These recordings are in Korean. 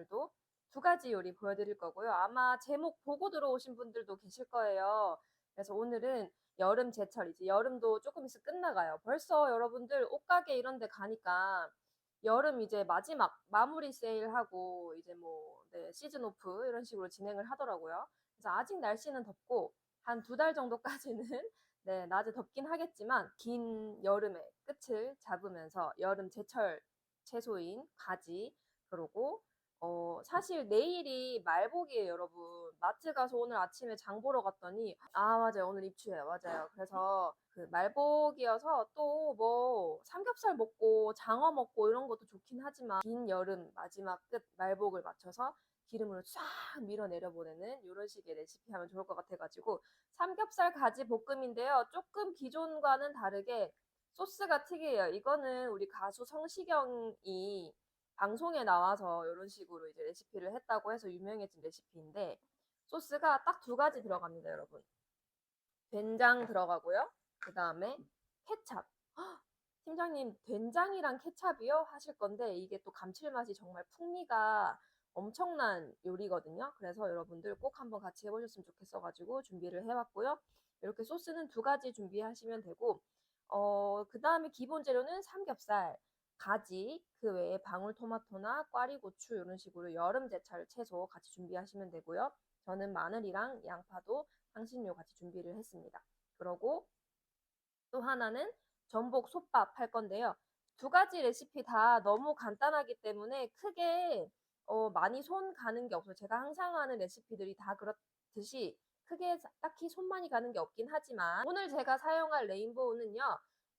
오늘도 두 가지 요리 보여드릴 거고요. 아마 제목 보고 들어오신 분들도 계실 거예요. 그래서 오늘은 여름 제철이지. 여름도 조금 있으면 끝나가요. 벌써 여러분들 옷가게 이런 데 가니까 여름 이제 마지막 마무리 세일하고 이제 뭐 네, 시즌 오프 이런 식으로 진행을 하더라고요. 그래서 아직 날씨는 덥고 한 두 달 정도까지는 네, 낮에 덥긴 하겠지만 긴 여름의 끝을 잡으면서 여름 제철 채소인 가지 그리고 사실 내일이 말복이에요, 여러분. 마트 가서 오늘 아침에 장 보러 갔더니 맞아요. 오늘 입추예요. 맞아요. 그래서 그 말복이어서 또 뭐 삼겹살 먹고 장어 먹고 이런 것도 좋긴 하지만 긴 여름 마지막 끝 말복을 맞춰서 기름으로 쫙 밀어내려 보내는 이런 식의 레시피 하면 좋을 것 같아가지고 삼겹살 가지 볶음인데요. 조금 기존과는 다르게 소스가 특이해요. 이거는 우리 가수 성시경이 방송에 나와서 이런 식으로 이제 레시피를 했다고 해서 유명해진 레시피인데 소스가 딱 두 가지 들어갑니다, 여러분. 된장 들어가고요. 그 다음에 케찹. 헉, 팀장님, 된장이랑 케찹이요? 하실 건데 이게 또 감칠맛이 정말 풍미가 엄청난 요리거든요. 그래서 여러분들 꼭 한번 같이 해보셨으면 좋겠어가지고 준비를 해왔고요. 이렇게 소스는 두 가지 준비하시면 되고 그 다음에 기본 재료는 삼겹살, 가지, 그 외에 방울토마토나 꽈리고추 이런 식으로 여름 제철 채소 같이 준비하시면 되고요. 저는 마늘이랑 양파도 향신료 같이 준비를 했습니다. 그러고 또 하나는 전복 솥밥 할 건데요. 두 가지 레시피 다 너무 간단하기 때문에 크게 많이 손 가는 게 없어요. 제가 항상 하는 레시피들이 다 그렇듯이 크게 딱히 손 많이 가는 게 없긴 하지만 오늘 제가 사용할 레인보우는요.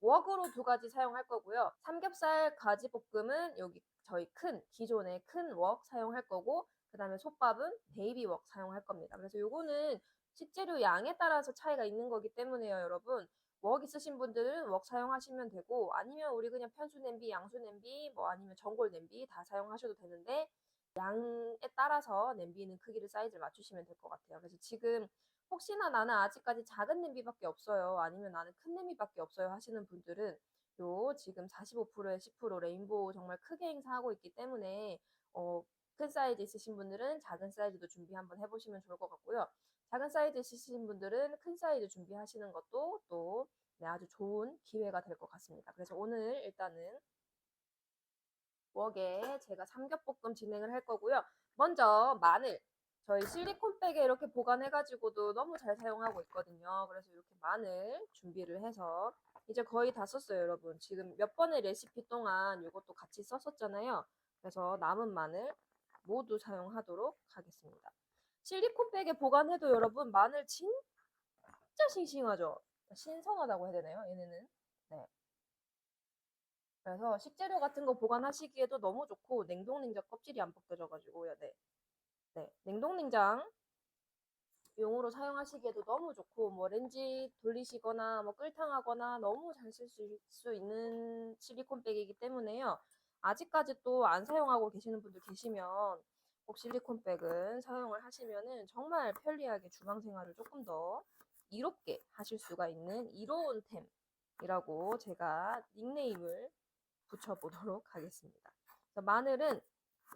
웍으로 두 가지 사용할 거고요. 삼겹살 가지 볶음은 여기 저희 기존의 큰 웍 사용할 거고 그 다음에 솥밥은 베이비 웍 사용할 겁니다. 그래서 요거는 식재료 양에 따라서 차이가 있는 거기 때문에요, 여러분. 웍 있으신 분들은 웍 사용하시면 되고 아니면 우리 그냥 편수 냄비, 양수 냄비, 뭐 아니면 전골 냄비 다 사용하셔도 되는데 양에 따라서 냄비는 크기를 사이즈를 맞추시면 될 것 같아요. 그래서 지금 혹시나 나는 아직까지 작은 냄비밖에 없어요. 아니면 나는 큰 냄비밖에 없어요 하시는 분들은 요 지금 45%에 10% 레인보우 정말 크게 행사하고 있기 때문에 큰 사이즈 있으신 분들은 작은 사이즈도 준비 한번 해보시면 좋을 것 같고요. 작은 사이즈 있으신 분들은 큰 사이즈 준비하시는 것도 또 네, 아주 좋은 기회가 될 것 같습니다. 그래서 오늘 일단은 웍에 제가 삼겹볶음 진행을 할 거고요. 먼저 마늘. 저희 실리콘백에 이렇게 보관해가지고도 너무 잘 사용하고 있거든요. 그래서 이렇게 마늘 준비를 해서 이제 거의 다 썼어요, 여러분. 지금 몇 번의 레시피 동안 이것도 같이 썼었잖아요. 그래서 남은 마늘 모두 사용하도록 하겠습니다. 실리콘백에 보관해도 여러분 마늘 진짜 싱싱하죠? 신선하다고 해야 되나요? 얘네는. 네. 그래서 식재료 같은 거 보관하시기에도 너무 좋고 냉동냉장 껍질이 안 벗겨져가지고요. 네. 네. 냉동냉장 용으로 사용하시기에도 너무 좋고 뭐 렌지 돌리시거나 뭐 끓탕하거나 너무 잘 쓸 수 있는 실리콘백이기 때문에요. 아직까지 또 안 사용하고 계시는 분들 계시면 꼭 실리콘백은 사용을 하시면은 정말 편리하게 주방 생활을 조금 더 이롭게 하실 수가 있는 이로운 템이라고 제가 닉네임을 붙여보도록 하겠습니다. 마늘은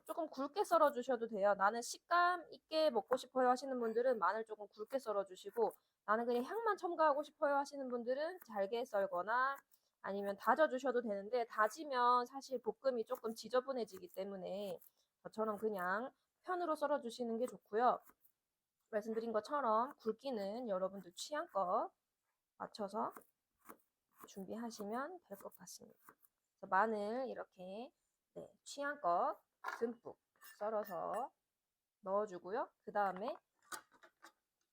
조금 굵게 썰어 주셔도 돼요. 나는 식감 있게 먹고 싶어요 하시는 분들은 마늘 조금 굵게 썰어 주시고 나는 그냥 향만 첨가하고 싶어요 하시는 분들은 잘게 썰거나 아니면 다져 주셔도 되는데 다지면 사실 볶음이 조금 지저분해지기 때문에 저처럼 그냥 편으로 썰어 주시는 게 좋고요. 말씀드린 것처럼 굵기는 여러분들 취향껏 맞춰서 준비하시면 될 것 같습니다. 그래서 마늘 이렇게 네, 취향껏 듬뿍 썰어서 넣어주고요. 그 다음에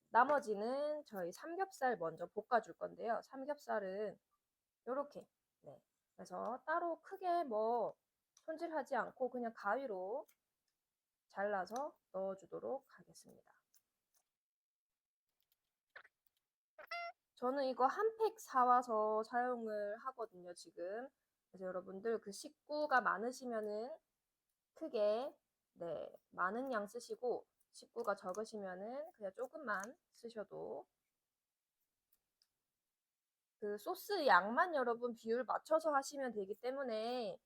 나머지는 저희 삼겹살 먼저 볶아줄 건데요. 삼겹살은 이렇게 네. 그래서 따로 크게 뭐 손질하지 않고 그냥 가위로 잘라서 넣어주도록 하겠습니다. 저는 이거 한 팩 사와서 사용을 하거든요, 지금. 그래서 여러분들 그 식구가 많으시면은 크게 네, 많은 양 쓰시고 식구가 적으시면은 그냥 조금만 쓰셔도 그 소스 양만 여러분 비율 맞춰서 하시면 되기 때문에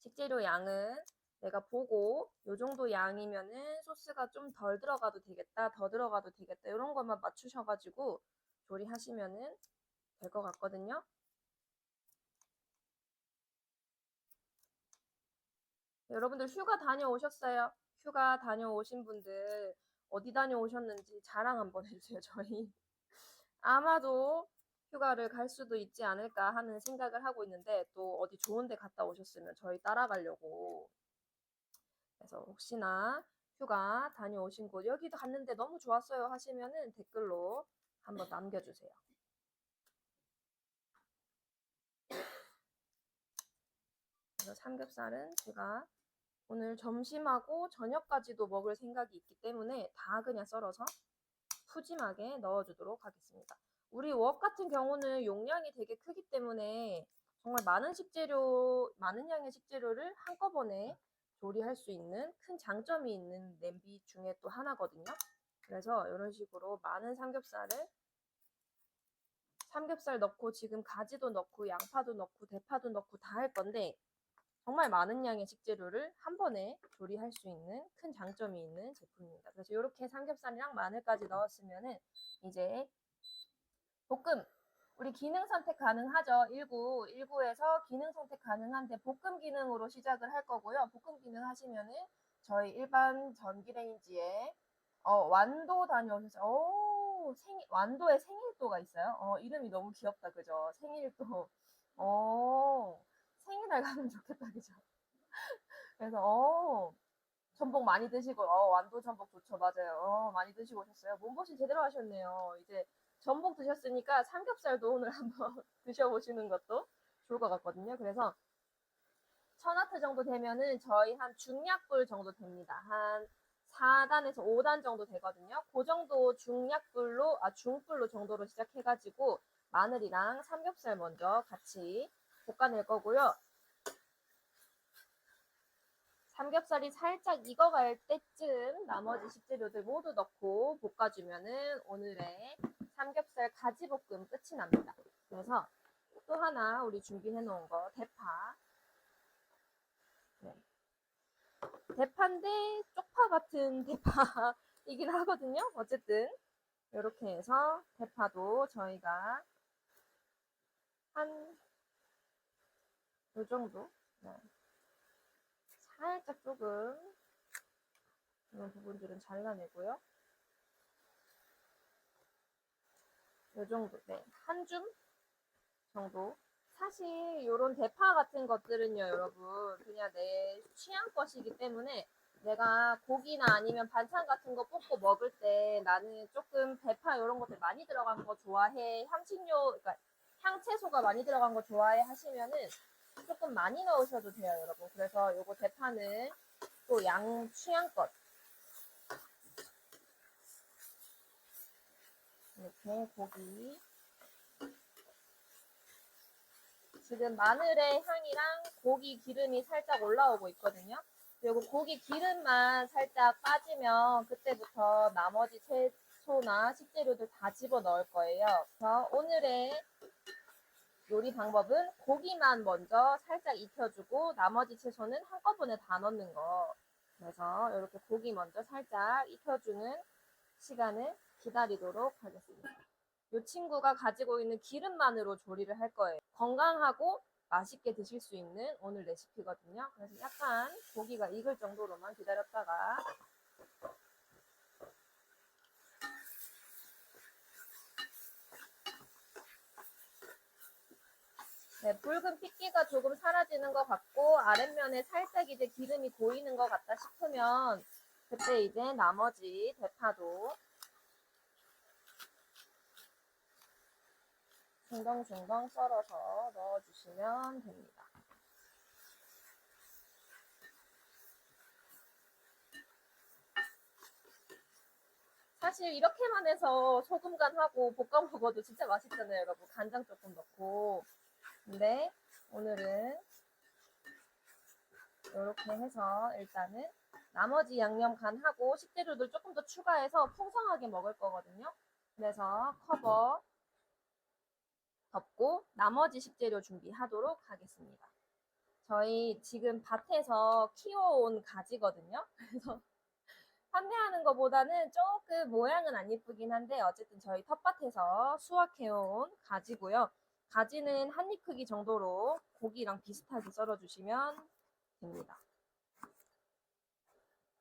식재료 양은 내가 보고 요 정도 양이면은 소스가 좀 덜 들어가도 되겠다, 더 들어가도 되겠다 이런 것만 맞추셔가지고 조리하시면은 될 것 같거든요. 여러분들 휴가 다녀오셨어요? 휴가 다녀오신 분들 어디 다녀오셨는지 자랑 한번 해주세요. 저희 아마도 휴가를 갈 수도 있지 않을까 하는 생각을 하고 있는데 또 어디 좋은 데 갔다 오셨으면 저희 따라가려고. 그래서 혹시나 휴가 다녀오신 곳 여기도 갔는데 너무 좋았어요 하시면은 댓글로 한번 남겨주세요. 그래서 삼겹살은 제가 오늘 점심하고 저녁까지도 먹을 생각이 있기 때문에 다 그냥 썰어서 푸짐하게 넣어주도록 하겠습니다. 우리 웍 같은 경우는 용량이 되게 크기 때문에 정말 많은 양의 식재료를 한꺼번에 조리할 수 있는 큰 장점이 있는 냄비 중에 또 하나거든요. 그래서 이런 식으로 많은 삼겹살 넣고 지금 가지도 넣고 양파도 넣고 대파도 넣고 다 할 건데 정말 많은 양의 식재료를 한 번에 조리할 수 있는 큰 장점이 있는 제품입니다. 그래서 이렇게 삼겹살이랑 마늘까지 넣었으면은 이제 볶음 우리 기능 선택 가능하죠. 19에서 기능 선택 가능한데 볶음 기능으로 시작을 할 거고요. 볶음 기능 하시면은 저희 일반 전기레인지에 완도 다녀오셨어요. 완도에 생일도가 있어요. 이름이 너무 귀엽다. 그죠? 생일도. 생일날 가면 좋겠다. 그죠? 그래서 전복 많이 드시고 완도 전복 좋죠. 맞아요. 많이 드시고 오셨어요. 몸보신 제대로 하셨네요. 이제 전복 드셨으니까 삼겹살도 오늘 한번 드셔보시는 것도 좋을 것 같거든요. 그래서 1000와트 정도 되면은 저희 한 중약불 정도 됩니다. 한 4단에서 5단 정도 되거든요. 그 정도 중불로 정도로 시작해가지고 마늘이랑 삼겹살 먼저 같이 볶아낼 거고요. 삼겹살이 살짝 익어갈 때쯤 나머지 식재료들 모두 넣고 볶아주면은 오늘의 삼겹살 가지볶음 끝이 납니다. 그래서 또 하나 우리 준비해 놓은 거 대파. 네. 대파인데 쪽파 같은 대파이긴 하거든요. 어쨌든 이렇게 해서 대파도 저희가 한 요 정도 네. 살짝 조금 이런 부분들은 잘라내고요. 요 정도, 네. 한 줌 정도. 사실 이런 대파 같은 것들은요, 여러분, 그냥 내 취향것이기 때문에 내가 고기나 아니면 반찬 같은 거 볶고 먹을 때 나는 조금 대파 이런 것들 많이 들어간 거 좋아해. 그러니까 향채소가 많이 들어간 거 좋아해 하시면은 조금 많이 넣으셔도 돼요, 여러분. 그래서 요거 대파는 또 양 취향껏 이렇게 고기 지금 마늘의 향이랑 고기 기름이 살짝 올라오고 있거든요. 그리고 고기 기름만 살짝 빠지면 그때부터 나머지 채소나 식재료들 다 집어 넣을 거예요. 그래서 오늘의 요리 방법은 고기만 먼저 살짝 익혀주고 나머지 채소는 한꺼번에 다 넣는 거. 그래서 이렇게 고기 먼저 살짝 익혀주는 시간을 기다리도록 하겠습니다. 이 친구가 가지고 있는 기름만으로 조리를 할 거예요. 건강하고 맛있게 드실 수 있는 오늘 레시피거든요. 그래서 약간 고기가 익을 정도로만 기다렸다가 네, 붉은 핏기가 조금 사라지는 것 같고 아랫면에 살짝 이제 기름이 고이는 것 같다 싶으면 그때 이제 나머지 대파도 중덩중덩 썰어서 넣어주시면 됩니다. 사실 이렇게만 해서 소금간하고 볶아 먹어도 진짜 맛있잖아요, 여러분. 간장 조금 넣고. 근데 오늘은 이렇게 해서 일단은 나머지 양념 간하고 식재료들 조금 더 추가해서 풍성하게 먹을 거거든요. 그래서 커버 덮고 나머지 식재료 준비하도록 하겠습니다. 저희 지금 밭에서 키워온 가지거든요. 그래서 판매하는 것보다는 조금 모양은 안 예쁘긴 한데 어쨌든 저희 텃밭에서 수확해온 가지고요. 가지는 한입 크기 정도로 고기랑 비슷하게 썰어주시면 됩니다.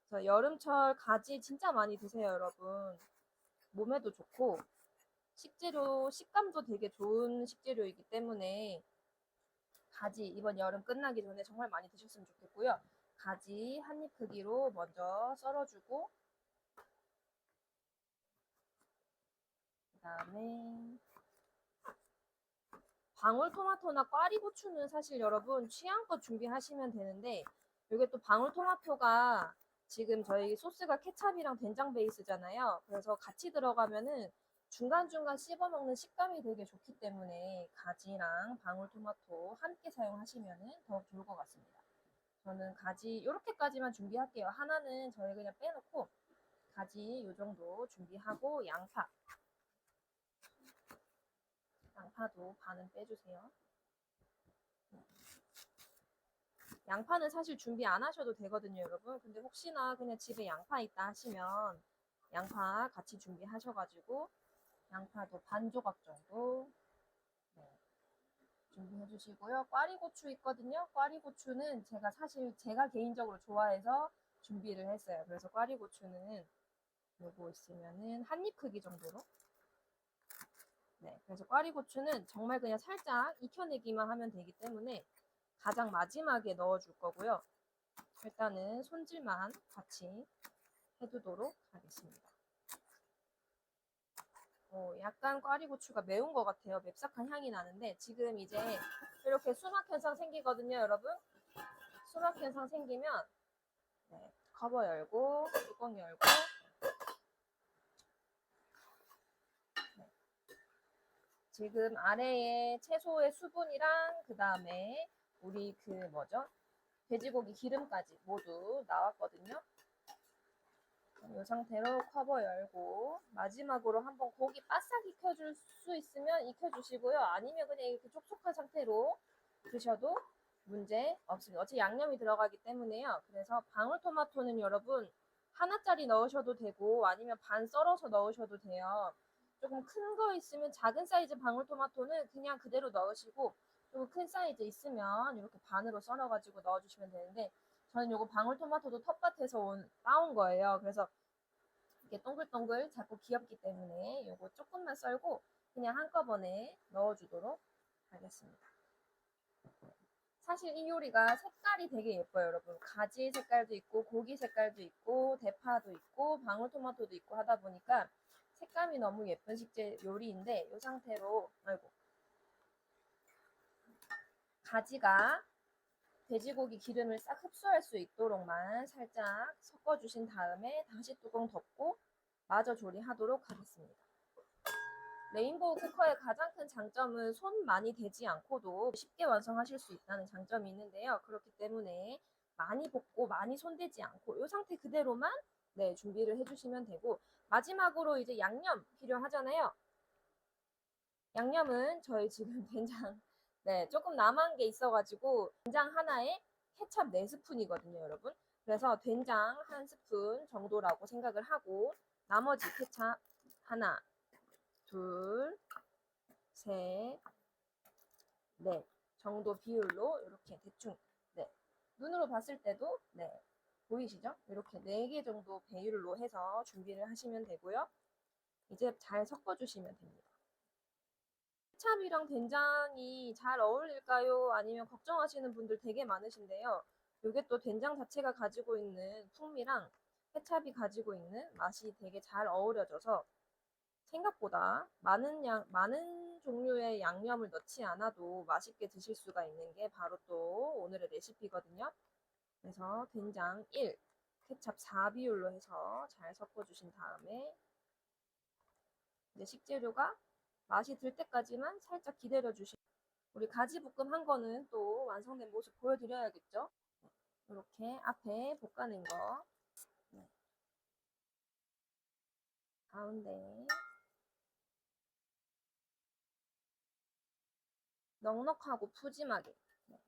그래서 여름철 가지 진짜 많이 드세요, 여러분. 몸에도 좋고 식재료 식감도 되게 좋은 식재료이기 때문에 가지 이번 여름 끝나기 전에 정말 많이 드셨으면 좋겠고요. 가지 한입 크기로 먼저 썰어주고 그다음에 방울토마토나 꽈리고추는 사실 여러분 취향껏 준비하시면 되는데 이게 또 방울토마토가 지금 저희 소스가 케찹이랑 된장 베이스잖아요. 그래서 같이 들어가면은 중간중간 씹어먹는 식감이 되게 좋기 때문에 가지랑 방울토마토 함께 사용하시면은 더욱 좋을 것 같습니다. 저는 가지 이렇게까지만 준비할게요. 하나는 저희 그냥 빼놓고 가지 이 정도 준비하고 양파도 반은 빼주세요. 양파는 사실 준비 안 하셔도 되거든요, 여러분. 근데 혹시나 그냥 집에 양파 있다 하시면 양파 같이 준비하셔가지고 양파도 반 조각 정도 네, 준비해 주시고요. 꽈리고추 있거든요. 꽈리고추는 제가 사실 제가 개인적으로 좋아해서 준비를 했어요. 그래서 꽈리고추는 요거 있으면은 한입 크기 정도로 네, 그래서 꽈리고추는 정말 그냥 살짝 익혀내기만 하면 되기 때문에 가장 마지막에 넣어줄 거고요. 일단은 손질만 같이 해두도록 하겠습니다. 약간 꽈리고추가 매운 것 같아요. 맵싹한 향이 나는데 지금 이제 이렇게 수막 현상 생기거든요, 여러분. 수막 현상 생기면 네, 커버 열고 뚜껑 열고 네, 지금 아래에 채소의 수분이랑 그 다음에 우리 그 뭐죠? 돼지고기 기름까지 모두 나왔거든요. 이 상태로 커버 열고 마지막으로 한번 고기 바싹 익혀줄 수 있으면 익혀주시고요. 아니면 그냥 이렇게 촉촉한 상태로 드셔도 문제 없습니다. 어차피 양념이 들어가기 때문에요. 그래서 방울토마토는 여러분 하나짜리 넣으셔도 되고 아니면 반 썰어서 넣으셔도 돼요. 조금 큰 거 있으면 작은 사이즈 방울토마토는 그냥 그대로 넣으시고 조금 큰 사이즈 있으면 이렇게 반으로 썰어가지고 넣어주시면 되는데 저는 요거 방울토마토도 텃밭에서 따온 거예요. 그래서 이게 동글동글 자꾸 귀엽기 때문에 요거 조금만 썰고 그냥 한꺼번에 넣어주도록 하겠습니다. 사실 이 요리가 색깔이 되게 예뻐요, 여러분. 가지 색깔도 있고 고기 색깔도 있고 대파도 있고 방울토마토도 있고 하다 보니까 색감이 너무 예쁜 식재 요리인데 이 상태로 아이고 가지가 돼지고기 기름을 싹 흡수할 수 있도록만 살짝 섞어주신 다음에 다시 뚜껑 덮고 마저 조리하도록 하겠습니다. 레인보우 쿠커의 가장 큰 장점은 손 많이 대지 않고도 쉽게 완성하실 수 있다는 장점이 있는데요. 그렇기 때문에 많이 볶고 많이 손대지 않고 이 상태 그대로만 네, 준비를 해주시면 되고 마지막으로 이제 양념 필요하잖아요. 양념은 저희 지금 된장 네, 조금 남은 게 있어가지고 된장 하나에 케찹 4스푼이거든요, 여러분. 그래서 된장 1스푼 정도라고 생각을 하고 나머지 케찹 하나, 둘, 셋, 넷 정도 비율로 이렇게 대충 네, 눈으로 봤을 때도 네, 보이시죠? 이렇게 4개 정도 배율로 해서 준비를 하시면 되고요. 이제 잘 섞어주시면 됩니다. 케찹이랑 된장이 잘 어울릴까요? 아니면 걱정하시는 분들 되게 많으신데요. 이게 또 된장 자체가 가지고 있는 풍미랑 케찹이 가지고 있는 맛이 되게 잘 어우러져서 생각보다 많은 종류의 양념을 넣지 않아도 맛있게 드실 수가 있는 게 바로 또 오늘의 레시피거든요. 그래서 된장 1, 케찹 4 비율로 해서 잘 섞어주신 다음에 이제 식재료가 맛이 들 때까지만 살짝 기다려 주시고 우리 가지 볶음 한 거는 또 완성된 모습 보여드려야겠죠? 이렇게 앞에 볶아낸 거 네. 가운데 넉넉하고 푸짐하게 네.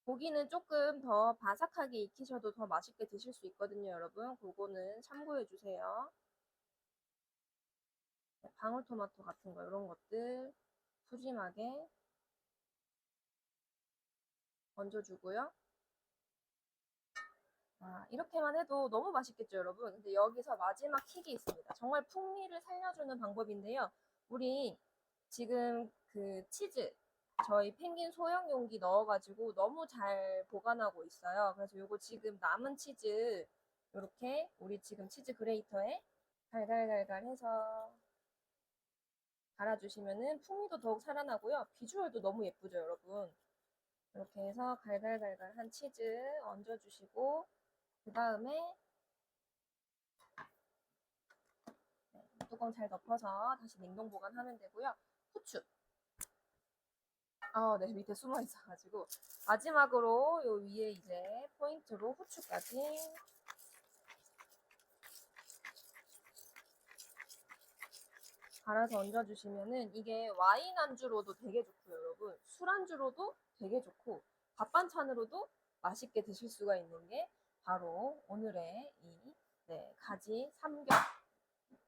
고기는 조금 더 바삭하게 익히셔도 더 맛있게 드실 수 있거든요, 여러분. 그거는 참고해 주세요. 방울토마토 같은 거 이런 것들 푸짐하게 얹어주고요. 이렇게만 해도 너무 맛있겠죠, 여러분. 근데 여기서 마지막 킥이 있습니다. 정말 풍미를 살려주는 방법인데요. 우리 지금 그 치즈, 저희 펭귄 소형 용기 넣어가지고 너무 잘 보관하고 있어요. 그래서 요거 지금 남은 치즈, 이렇게 우리 지금 치즈 그레이터에 달달달달 해서 갈아주시면은 풍미도 더욱 살아나고요. 비주얼도 너무 예쁘죠, 여러분. 이렇게 해서 갈갈갈갈한 치즈 얹어주시고, 그 다음에 뚜껑 잘 덮어서 다시 냉동 보관하면 되고요. 후추. 네, 밑에 숨어 있어가지고. 마지막으로 요 위에 이제 포인트로 후추까지 갈아서 얹어주시면은 이게 와인 안주로도 되게 좋고요, 여러분. 술 안주로도 되게 좋고, 밥 반찬으로도 맛있게 드실 수가 있는 게 바로 오늘의 이 가지 삼겹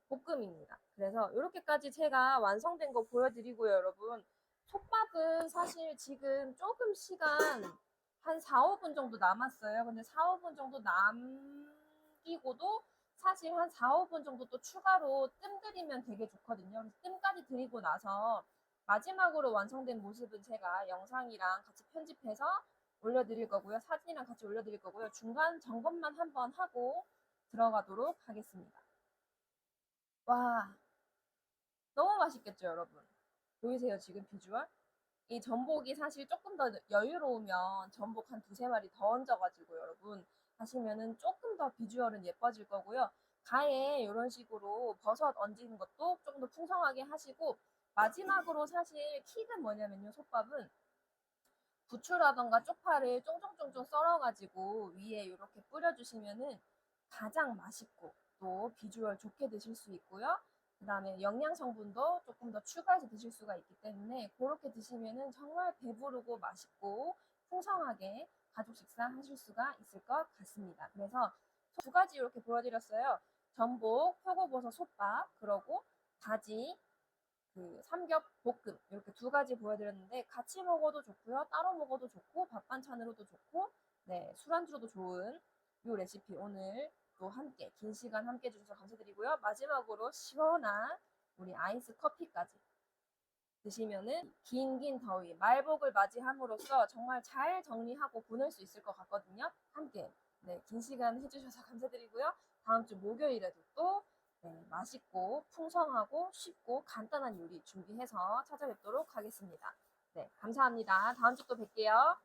볶음입니다. 그래서 이렇게까지 제가 완성된 거 보여드리고요, 여러분. 솥밥은 사실 지금 조금 시간 한 4, 5분 정도 남았어요. 근데 4, 5분 정도 남기고도 사실 한 4, 5분 정도 또 추가로 뜸 들이면 되게 좋거든요. 그래서 뜸까지 들이고 나서 마지막으로 완성된 모습은 제가 영상이랑 같이 편집해서 올려드릴 거고요. 사진이랑 같이 올려드릴 거고요. 중간 점검만 한번 하고 들어가도록 하겠습니다. 와, 너무 맛있겠죠, 여러분? 보이세요, 지금 비주얼? 이 전복이 사실 조금 더 여유로우면 전복 한 두세 마리 더 얹어가지고 여러분 하시면은 조금 더 비주얼은 예뻐질 거고요. 가에 이런 식으로 버섯 얹는 것도 조금 더 풍성하게 하시고 마지막으로 사실 킥은 뭐냐면요, 솥밥은 부추라던가 쪽파를 쫑쫑쫑쫑 썰어가지고 위에 이렇게 뿌려주시면은 가장 맛있고 또 비주얼 좋게 드실 수 있고요. 그 다음에 영양 성분도 조금 더 추가해서 드실 수가 있기 때문에 그렇게 드시면은 정말 배부르고 맛있고 풍성하게 가족 식사 하실 수가 있을 것 같습니다. 그래서 두 가지 이렇게 보여드렸어요. 전복, 표고버섯 솥밥, 그러고 가지 그 삼겹 볶음 이렇게 두 가지 보여드렸는데 같이 먹어도 좋고요. 따로 먹어도 좋고 밥 반찬으로도 좋고 술안주로도 좋은 이 레시피 오늘 또 함께 긴 시간 함께 해주셔서 감사드리고요. 마지막으로 시원한 우리 아이스 커피까지 드시면은 긴긴 더위 말복을 맞이함으로써 정말 잘 정리하고 보낼 수 있을 것 같거든요. 함께 긴 시간 해주셔서 감사드리고요. 다음 주 목요일에도 또 맛있고 풍성하고 쉽고 간단한 요리 준비해서 찾아뵙도록 하겠습니다. 네, 감사합니다. 다음 주 또 뵐게요.